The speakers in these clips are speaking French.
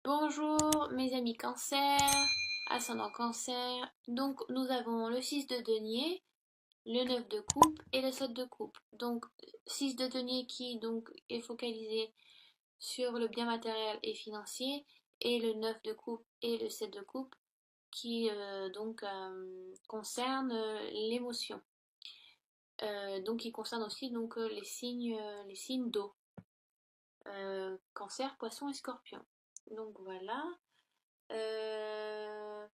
Bonjour mes amis cancer, ascendant cancer. Donc nous avons le 6 de denier, le 9 de coupe et le 7 de coupe. Donc 6 de denier qui donc est focalisé sur le bien matériel et financier et le 9 de coupe et le 7 de coupe qui concerne l'émotion. Donc qui concerne aussi donc les signes d'eau. Cancer, poisson et scorpion. Donc voilà. Euh,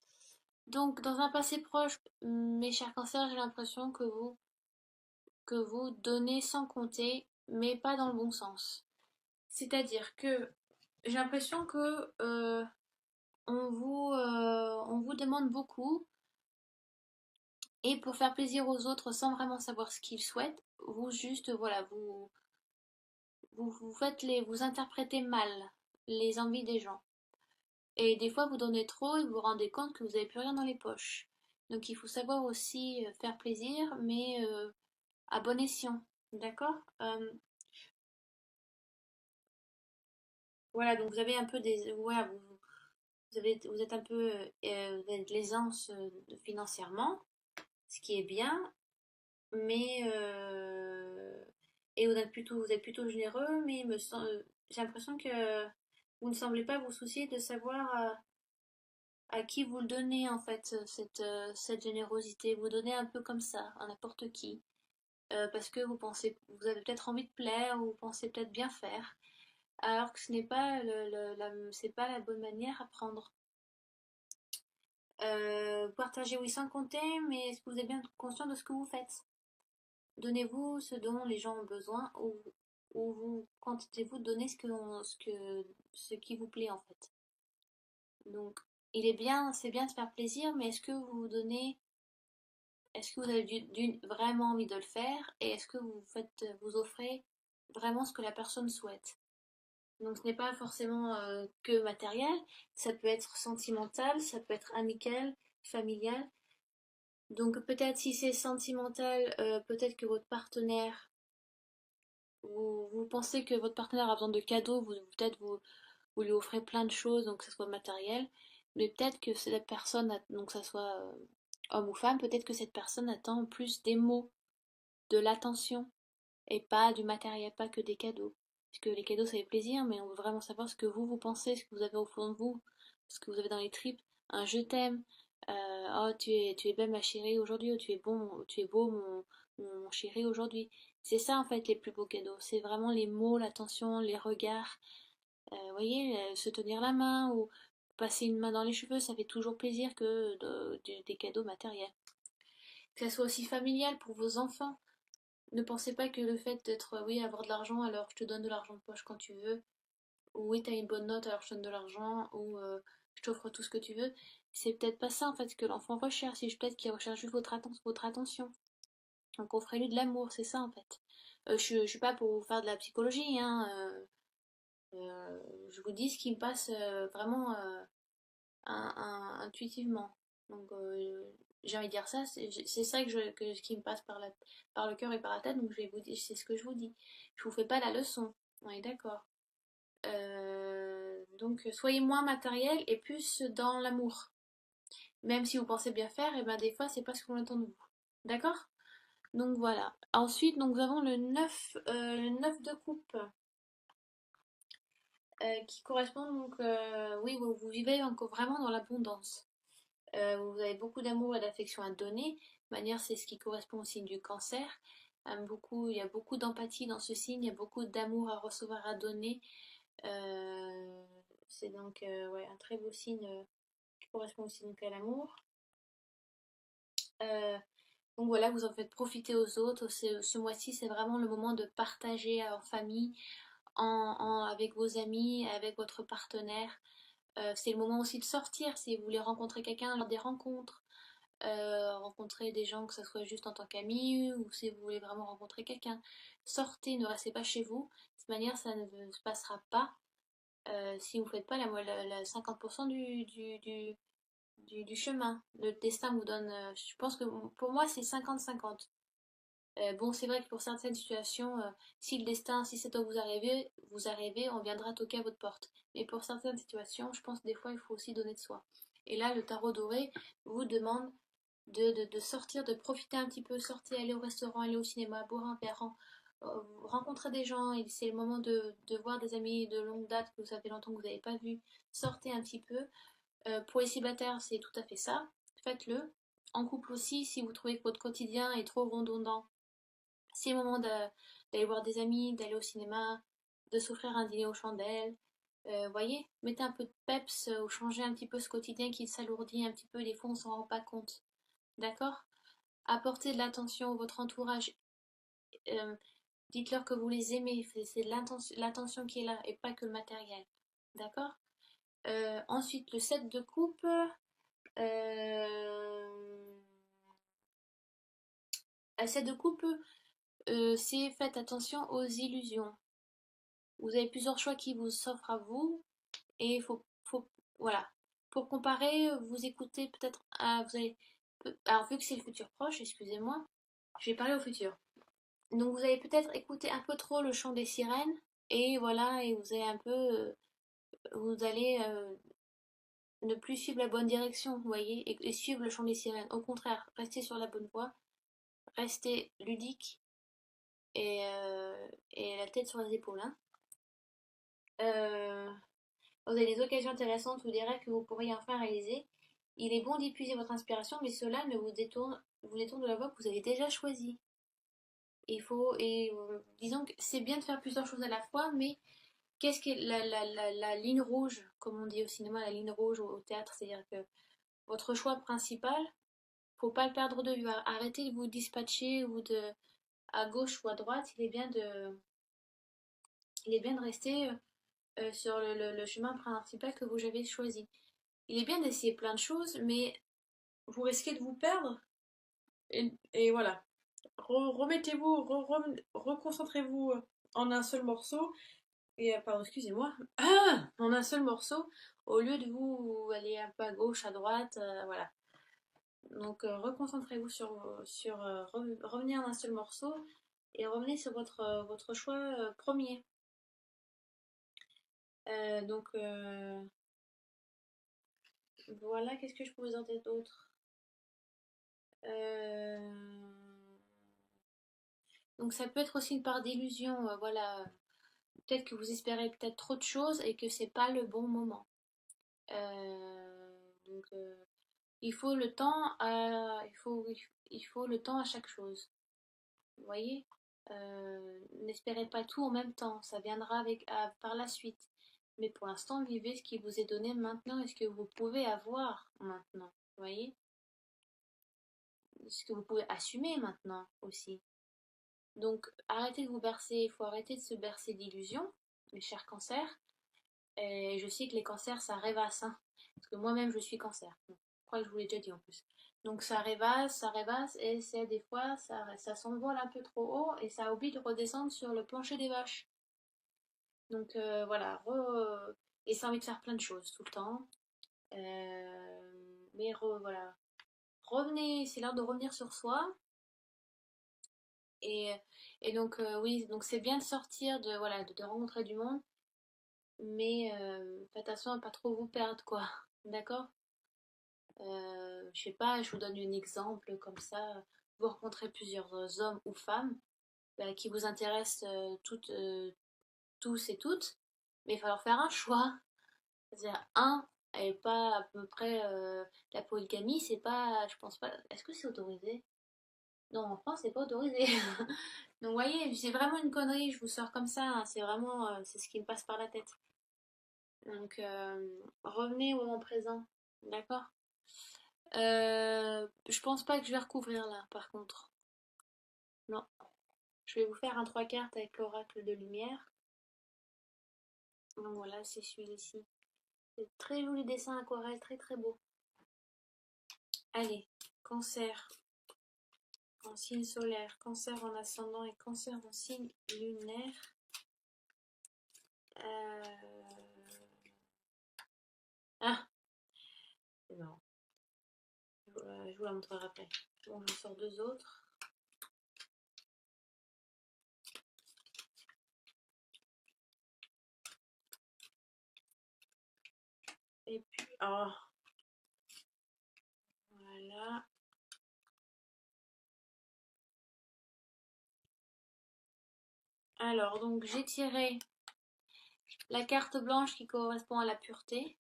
donc, dans un passé proche, mes chers cancers, j'ai l'impression que vous donnez sans compter, mais pas dans le bon sens. C'est-à-dire que j'ai l'impression que on vous demande beaucoup, et pour faire plaisir aux autres sans vraiment savoir ce qu'ils souhaitent, vous juste, voilà, vous interprétez mal les envies des gens. Et des fois, vous donnez trop et vous vous rendez compte que vous n'avez plus rien dans les poches. Donc il faut savoir aussi faire plaisir, mais à bon escient. D'accord. Voilà, donc vous avez un peu des. Voilà, vous êtes un peu. Vous avez de l'aisance financièrement, ce qui est bien, mais. Et vous êtes plutôt généreux, mais j'ai l'impression que vous ne semblez pas vous soucier de savoir à qui vous le donnez en fait, cette générosité. Vous donnez un peu comme ça, à n'importe qui. Parce que vous avez peut-être envie de plaire ou vous pensez peut-être bien faire, alors que ce n'est pas c'est pas la bonne manière à prendre. Partagez oui sans compter, mais est-ce que vous êtes bien conscient de ce que vous faites? Donnez-vous ce dont les gens ont besoin, ou vous contentez-vous de donner ce qui vous plaît en fait. Donc, c'est bien de faire plaisir, mais est-ce que vous avez vraiment envie de le faire, et est-ce que vous offrez vraiment ce que la personne souhaite? Donc ce n'est pas forcément que matériel, ça peut être sentimental, ça peut être amical, familial. Donc peut-être si c'est sentimental, peut-être que votre partenaire, vous pensez que votre partenaire a besoin de cadeaux, vous lui offrez plein de choses, donc que ce soit matériel, mais peut-être que cette personne, donc que ce soit homme ou femme, peut-être que cette personne attend plus des mots, de l'attention, et pas du matériel, pas que des cadeaux. Parce que les cadeaux, ça fait plaisir, mais on veut vraiment savoir ce que vous pensez, ce que vous avez au fond de vous, ce que vous avez dans les tripes. Un je t'aime, oh tu es belle ma chérie aujourd'hui, oh tu es beau mon chéri aujourd'hui. C'est ça en fait les plus beaux cadeaux. C'est vraiment les mots, l'attention, les regards. Vous voyez, se tenir la main ou passer une main dans les cheveux, ça fait toujours plaisir que des cadeaux matériels. Que ça soit aussi familial pour vos enfants. Ne pensez pas que le fait d'être, oui, avoir de l'argent, alors je te donne de l'argent de poche quand tu veux, ou oui, t'as une bonne note, alors je te donne de l'argent, ou je t'offre tout ce que tu veux. C'est peut-être pas ça en fait que l'enfant recherche, c'est peut-être qu'il recherche juste votre attention. Donc offrez-lui de l'amour, c'est ça en fait. Je suis pas pour vous faire de la psychologie, hein. Je vous dis ce qui me passe vraiment intuitivement. Donc j'ai envie de dire ça, c'est ça qui me passe par le cœur et par la tête, donc je vais vous dire, c'est ce que je vous dis. Je vous fais pas la leçon, on est d'accord. Donc soyez moins matériel et plus dans l'amour. Même si vous pensez bien faire, et ben des fois c'est pas ce qu'on attend de vous. D'accord? Donc voilà. Ensuite, donc, nous avons le 9 de coupe, qui correspond donc, oui, vous vivez encore vraiment dans l'abondance. Vous avez beaucoup d'amour et d'affection à donner. De manière, c'est ce qui correspond au signe du cancer. Il y a beaucoup d'empathie dans ce signe, il y a beaucoup d'amour à recevoir, à donner. Euh, c'est donc ouais, un très beau signe qui correspond aussi donc à l'amour. Euh, donc voilà, vous en faites profiter aux autres. Ce mois-ci, c'est vraiment le moment de partager en famille, avec vos amis, avec votre partenaire. C'est le moment aussi de sortir si vous voulez rencontrer quelqu'un lors des rencontres. Rencontrer des gens, que ce soit juste en tant qu'ami ou si vous voulez vraiment rencontrer quelqu'un. Sortez, ne restez pas chez vous. De toute manière, ça ne se passera pas si vous ne faites pas la 50% du chemin. Le destin vous donne. Je pense que pour moi, c'est 50-50. Bon, c'est vrai que pour certaines situations, si le destin, si ça doit vous arriver, on viendra toquer à votre porte. Mais pour certaines situations, je pense que des fois, il faut aussi donner de soi. Et là, le tarot doré vous demande de sortir, de profiter un petit peu, sortir, aller au restaurant, aller au cinéma, boire un verre, rencontrer des gens. Et c'est le moment de voir des amis de longue date que ça fait longtemps que vous n'avez pas vu. Sortez un petit peu. Pour les célibataires, c'est tout à fait ça. Faites-le. En couple aussi, si vous trouvez que votre quotidien est trop redondant, c'est le moment d'aller voir des amis, d'aller au cinéma, de s'offrir un dîner aux chandelles. Voyez, mettez un peu de peps ou changez un petit peu ce quotidien qui s'alourdit un petit peu. Des fois, on s'en rend pas compte. D'accord? Apportez de l'attention à votre entourage. Euh, Dites-leur que vous les aimez. C'est l'attention qui est là et pas que le matériel. D'accord? Ensuite, le set de coupe. Le set de coupe, c'est faites attention aux illusions. Vous avez plusieurs choix qui vous s'offrent à vous et voilà. Pour comparer, vous écoutez peut-être, alors vu que c'est le futur proche, excusez-moi, je vais parler au futur. Donc vous allez peut-être écouter un peu trop le chant des sirènes et voilà, et vous allez vous allez ne plus suivre la bonne direction, vous voyez, et suivre le chant des sirènes. Au contraire, restez sur la bonne voie, restez ludique et la tête sur les épaules, hein. Euh, Vous avez des occasions intéressantes ou des rêves que vous pourriez enfin réaliser. Il est bon d'épuiser votre inspiration, mais cela ne vous détourne de la voie que vous avez déjà choisie. Disons que c'est bien de faire plusieurs choses à la fois, mais qu'est-ce que la ligne rouge, comme on dit au cinéma, la ligne rouge au théâtre, c'est-à-dire que votre choix principal, faut pas le perdre de vue. Arrêtez de vous dispatcher ou de à gauche ou à droite. Il est bien de rester sur le chemin principal que vous avez choisi. Il est bien d'essayer plein de choses, mais vous risquez de vous perdre. Et voilà. Remettez-vous, reconcentrez-vous en un seul morceau. Et pardon, excusez-moi. En un seul morceau, au lieu de vous aller un peu à gauche, à droite, voilà. Donc reconcentrez-vous revenez en un seul morceau et revenez sur votre choix premier. Donc voilà, qu'est-ce que je peux vous en dire d'autre? Euh, Donc ça peut être aussi une part d'illusion, voilà. Peut-être que vous espérez peut-être trop de choses et que c'est pas le bon moment. Donc il faut le temps il faut le temps à chaque chose. Vous voyez? N'espérez pas tout en même temps, ça viendra par la suite. Mais pour l'instant, vivez ce qui vous est donné maintenant et ce que vous pouvez avoir maintenant. Vous voyez? Ce que vous pouvez assumer maintenant aussi. Donc arrêtez de vous bercer, il faut arrêter de se bercer d'illusions, mes chers cancers. Et je sais que les cancers, ça rêvasse, hein, parce que moi-même, je suis cancer. Je crois que je vous l'ai déjà dit en plus. Donc ça rêvasse, et c'est des fois, ça s'envole un peu trop haut, et ça oublie de redescendre sur le plancher des vaches. Donc voilà, et ça a envie de faire plein de choses tout le temps. Voilà. Revenez, c'est l'heure de revenir sur soi. Et, et donc oui, donc c'est bien de sortir, voilà, de rencontrer du monde, mais faites attention à pas trop vous perdre, quoi. D'accord? Je sais pas, je vous donne un exemple comme ça. Vous rencontrez plusieurs hommes ou femmes qui vous intéressent tous et toutes, mais il va falloir faire un choix. C'est-à-dire un et pas à peu près la polygamie, c'est pas, je pense pas. Est-ce que c'est autorisé? Non, en France, c'est pas autorisé. Donc, vous voyez, c'est vraiment une connerie, je vous sors comme ça, hein, c'est vraiment, c'est ce qui me passe par la tête. Donc, revenez au moment présent, d'accord? Je pense pas que je vais recouvrir là, par contre. Non. Je vais vous faire un 3 cartes avec l'oracle de lumière. Donc voilà, c'est celui-ci. C'est très joli dessin aquarelle, très très beau. Allez, cancer en signe solaire, cancer en ascendant et cancer en signe lunaire. Euh... Ah, c'est marrant. Je vous la montrerai après. Bon, j'en sors deux autres. Et puis, oh, voilà. Alors, donc j'ai tiré la carte blanche qui correspond à la pureté.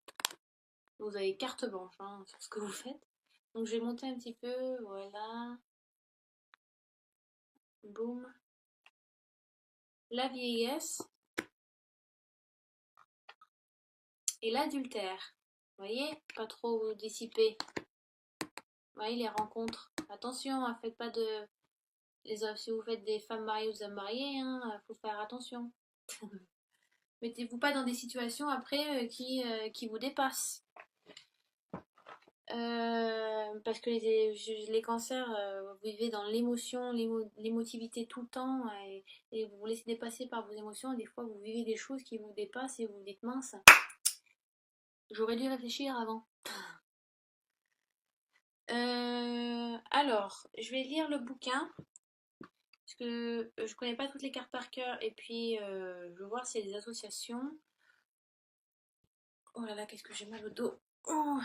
Vous avez carte blanche hein, sur ce que vous faites. Donc je vais monter un petit peu, voilà. Boum. La vieillesse et l'adultère. Vous voyez, pas trop vous dissiper. Vous voyez les rencontres. Attention, hein, faites pas de. Si vous faites des femmes mariées ou des hommes mariés, hein, faut faire attention. Mettez-vous pas dans des situations après qui vous dépassent. Parce que les cancers, vous vivez dans l'émotion, l'émotivité tout le temps et vous vous laissez dépasser par vos émotions. Et des fois, vous vivez des choses qui vous dépassent et vous vous dites mince, j'aurais dû réfléchir avant. Alors, je vais lire le bouquin parce que je connais pas toutes les cartes par cœur et puis je vais voir s'il y a des associations. Oh là là, qu'est-ce que j'ai mal au dos. Oh.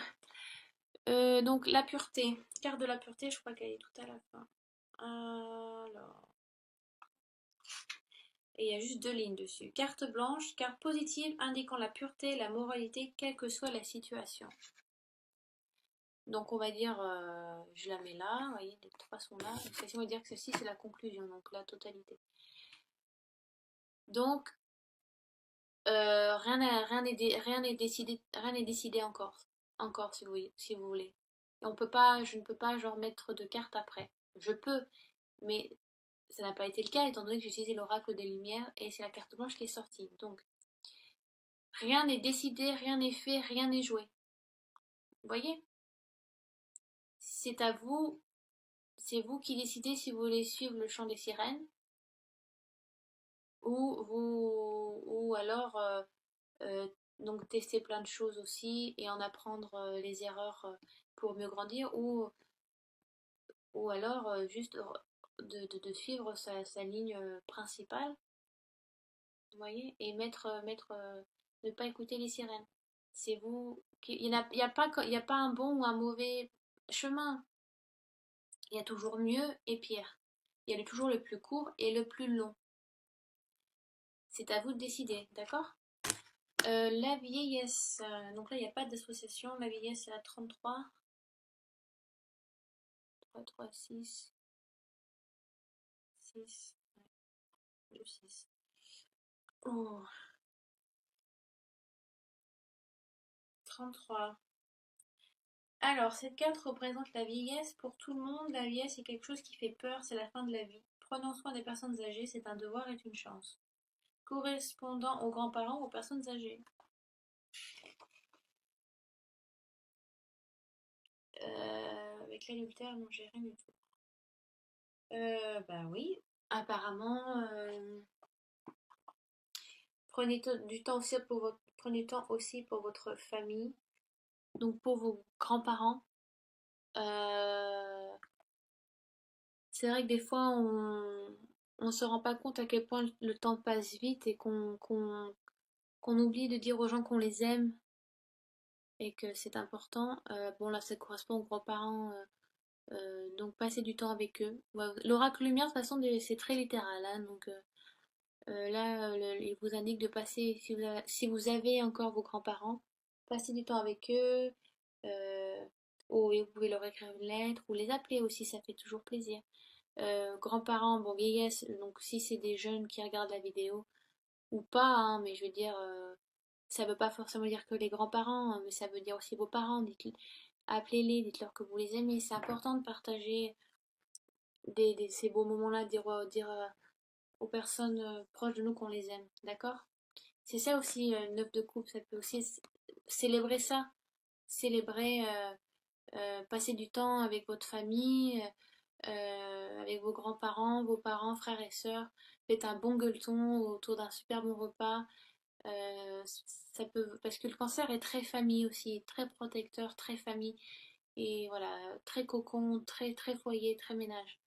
Donc la pureté, carte de la pureté, je crois qu'elle est tout à la fin. Alors, et il y a juste 2 lignes dessus. Carte blanche, carte positive indiquant la pureté, la moralité, quelle que soit la situation. Donc on va dire, je la mets là, vous voyez, les 3 sont là. Ceci veut dire que ceci c'est la conclusion, donc la totalité. Donc rien n'est décidé encore si vous voulez. Et je ne peux pas genre mettre de carte après. Je peux, mais ça n'a pas été le cas étant donné que j'ai utilisé l'oracle des Lumières et c'est la carte blanche qui est sortie. Donc rien n'est décidé, rien n'est fait, rien n'est joué. Vous voyez? C'est à vous, c'est vous qui décidez si vous voulez suivre le chant des sirènes ou alors euh, donc tester plein de choses aussi et en apprendre les erreurs pour mieux grandir ou alors juste de suivre sa ligne principale, vous voyez, et ne pas écouter les sirènes. C'est vous qui, il y a pas un bon ou un mauvais chemin. Il y a toujours mieux et pire. Il y a toujours le plus court et le plus long. C'est à vous de décider, d'accord? La vieillesse. Donc là, il n'y a pas d'association. La vieillesse, c'est à 33. 3, 3, 6. 6. 2, 6. Oh, 33. Alors, cette carte représente la vieillesse. Pour tout le monde, la vieillesse est quelque chose qui fait peur, c'est la fin de la vie. Prenons soin des personnes âgées, c'est un devoir et une chance. Correspondant aux grands-parents ou aux personnes âgées. Avec l'adultère, non, j'ai rien du tout. Bah oui, apparemment, prenez du temps aussi pour votre famille, donc pour vos grands-parents. Euh, c'est vrai que des fois, on se rend pas compte à quel point le temps passe vite et qu'on oublie de dire aux gens qu'on les aime et que c'est important. Bon, là, ça correspond aux grands-parents, donc passez du temps avec eux. Ouais, l'oracle lumière, de toute façon, c'est très littéral, hein, donc là, il vous indique de passer, si vous avez encore vos grands-parents, passez du temps avec eux, ou et vous pouvez leur écrire une lettre, ou les appeler aussi, ça fait toujours plaisir. Grands-parents, bon, vieillesse, donc si c'est des jeunes qui regardent la vidéo, ou pas, hein, mais je veux dire, ça veut pas forcément dire que les grands-parents, hein, mais ça veut dire aussi vos parents, appelez-les, dites-leur que vous les aimez, c'est important de partager ces beaux moments-là, dire aux personnes proches de nous qu'on les aime, d'accord? C'est ça aussi, une œuvre de couple, ça peut aussi célébrer ça, célébrer, passer du temps avec votre famille, avec vos grands-parents, vos parents, frères et sœurs, faites un bon gueuleton autour d'un super bon repas, ça peut, parce que le cancer est très famille aussi, très protecteur, très famille, et voilà, très cocon, très, très foyer, très ménage.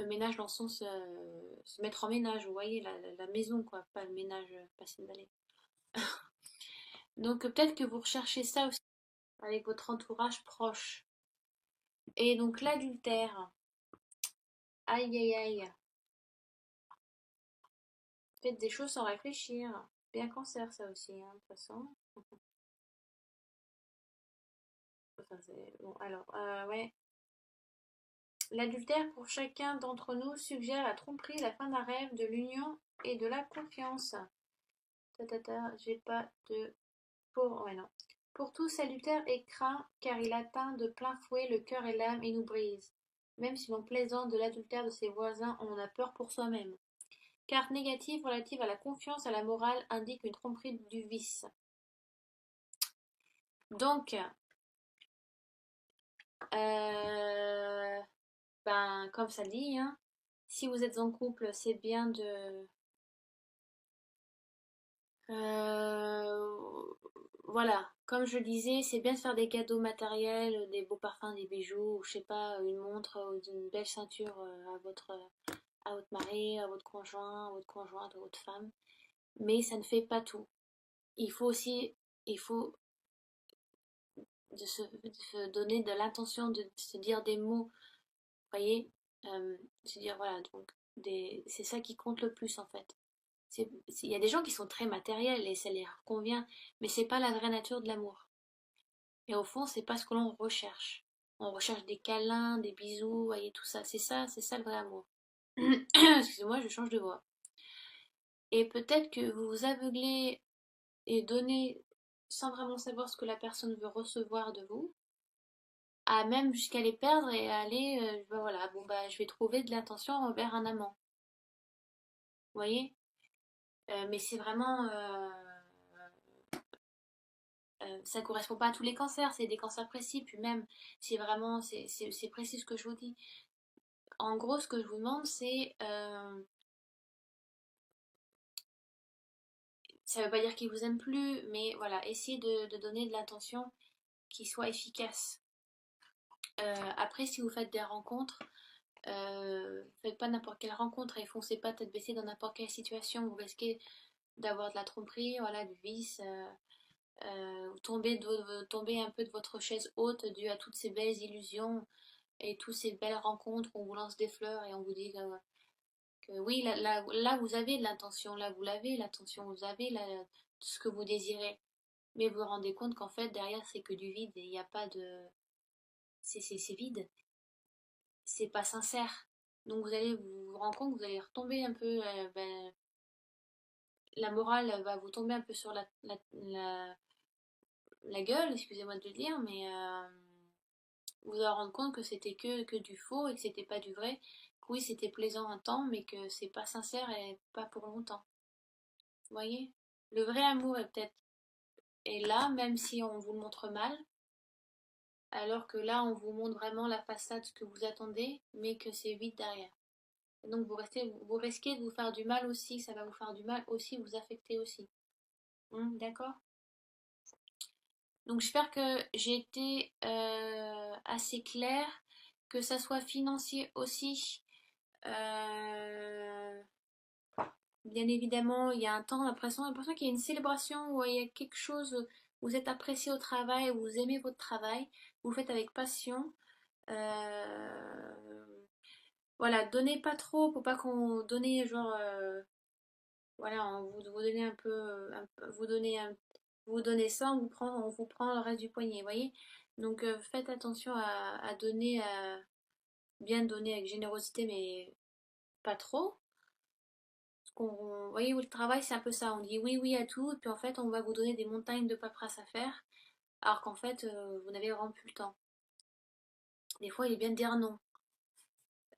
Ménage dans le sens se mettre en ménage, vous voyez, la maison, quoi, pas le ménage, passer une balai. Donc peut-être que vous recherchez ça aussi. avec votre entourage proche. Et donc l'adultère, aïe aïe aïe, faites des choses sans réfléchir. Bien cancer ça aussi, hein, de toute façon. Enfin, bon, alors, ouais. L'adultère pour chacun d'entre nous suggère la tromperie, la fin d'un rêve, de l'union et de la confiance. J'ai pas de... Pour... Ouais, non. Pour tous, salutaire est craint, car il atteint de plein fouet le cœur et l'âme et nous brise. Même si l'on plaisante de l'adultère de ses voisins, on en a peur pour soi-même. Carte négative relative à la confiance, à la morale, indique une tromperie du vice. Donc, ben, comme ça dit, hein, si vous êtes en couple, c'est bien de... voilà, comme je disais, c'est bien de faire des cadeaux matériels, des beaux parfums, des bijoux, ou je sais pas, une montre ou une belle ceinture à votre mari, à votre conjoint, à votre conjointe, à votre femme. Mais ça ne fait pas tout. Il faut aussi, il faut de se donner de l'intention de se dire des mots, voyez, se dire voilà, donc c'est ça qui compte le plus en fait. Il y a des gens qui sont très matériels et ça leur convient, mais c'est pas la vraie nature de l'amour. Et au fond, c'est pas ce que l'on recherche. On recherche des câlins, des bisous, voyez, tout ça. C'est ça le vrai amour. Excusez-moi, je change de voix. Et peut-être que vous vous aveuglez et donnez sans vraiment savoir ce que la personne veut recevoir de vous, à même jusqu'à les perdre et à aller, ben voilà, bon bah je vais trouver de l'attention envers un amant. Vous voyez? Mais c'est vraiment, ça correspond pas à tous les cancers, c'est des cancers précis, puis même, c'est vraiment, c'est précis ce que je vous dis. En gros, ce que je vous demande, c'est, ça veut pas dire qu'il vous aime plus, mais voilà, essayez de donner de l'attention qui soit efficace. Après, si vous faites des rencontres, faites pas n'importe quelle rencontre et foncez pas tête baissée dans n'importe quelle situation. Vous risquez d'avoir de la tromperie, voilà, du vice, tomber un peu de votre chaise haute dû à toutes ces belles illusions et toutes ces belles rencontres où on vous lance des fleurs et on vous dit que oui, là, vous avez de l'intention, là vous l'avez, l'attention, vous avez ce que vous désirez. Mais vous vous rendez compte qu'en fait, derrière, c'est que du vide et il n'y a pas de... C'est vide, c'est pas sincère. Donc vous allez vous rendre compte que vous allez retomber un peu... la morale va vous tomber un peu sur la gueule, excusez-moi de le dire, mais vous allez rendre compte que c'était que du faux et que c'était pas du vrai. Que oui, c'était plaisant un temps, mais que c'est pas sincère et pas pour longtemps. Vous voyez? Le vrai amour est peut-être est là, même si on vous le montre mal, alors que là, on vous montre vraiment la façade, ce que vous attendez, mais que c'est vide derrière. Et donc vous risquez de vous faire du mal aussi, ça va vous faire du mal aussi, vous affecter aussi. D'accord? Donc j'espère que j'ai été assez claire, que ça soit financier aussi. Euh, Bien évidemment, il y a un temps, l'impression qu'il y a une célébration où il y a quelque chose, vous êtes apprécié au travail, vous aimez votre travail, vous le faites avec passion. Euh, voilà, donnez pas trop, pour pas qu'on donne genre, voilà, vous donnez un peu, vous donnez ça, on vous prend le reste du poignet, vous voyez. Donc faites attention à donner, bien donner avec générosité, mais pas trop. Vous voyez, où le travail, c'est un peu ça. On dit oui, oui à tout, et puis en fait, on va vous donner des montagnes de paperasse à faire, alors qu'en fait, vous n'avez vraiment plus le temps. Des fois, il est bien de dire non,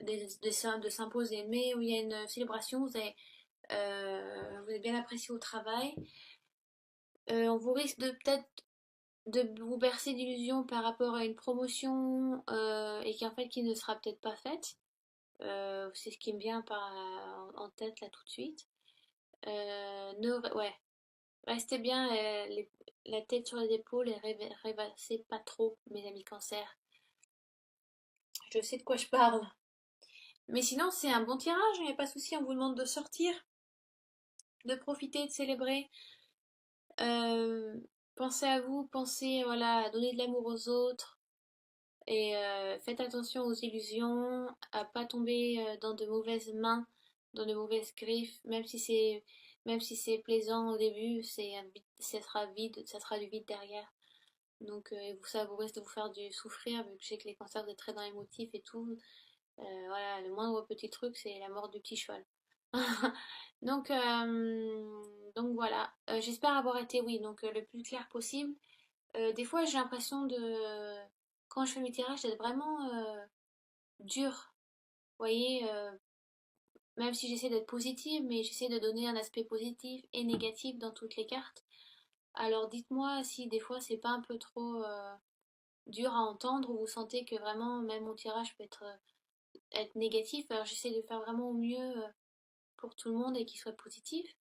de s'imposer. Mais où il y a une célébration, vous êtes bien apprécié au travail. On vous risque de peut-être de vous bercer d'illusions par rapport à une promotion et qui en fait qui ne sera peut-être pas faite. C'est ce qui me vient en tête là tout de suite. Ouais, restez bien la tête sur les épaules et rêvassez pas trop, mes amis cancer. Je sais de quoi je parle. Mais sinon, c'est un bon tirage, il n'y a pas de souci, on vous demande de sortir, de profiter, de célébrer. Euh, Pensez à vous, pensez voilà, à donner de l'amour aux autres et faites attention aux illusions, à pas tomber dans de mauvaises mains, dans de mauvaises griffes, même si c'est plaisant au début, ça sera du vide derrière. Donc ça vous risque de vous faire du souffrir vu que je sais que les cancers vous êtes très dans l'émotif et tout. Voilà, le moindre petit truc, c'est la mort du petit cheval. Donc, voilà. J'espère avoir été, oui, donc le plus clair possible. Des fois, j'ai l'impression quand je fais mes tirages, d'être vraiment dure. Vous voyez, même si j'essaie d'être positive, mais j'essaie de donner un aspect positif et négatif dans toutes les cartes. Alors dites-moi si des fois c'est pas un peu trop dur à entendre ou vous sentez que vraiment même mon tirage peut être négatif. Alors j'essaie de faire vraiment au mieux pour tout le monde et qu'il soit positif.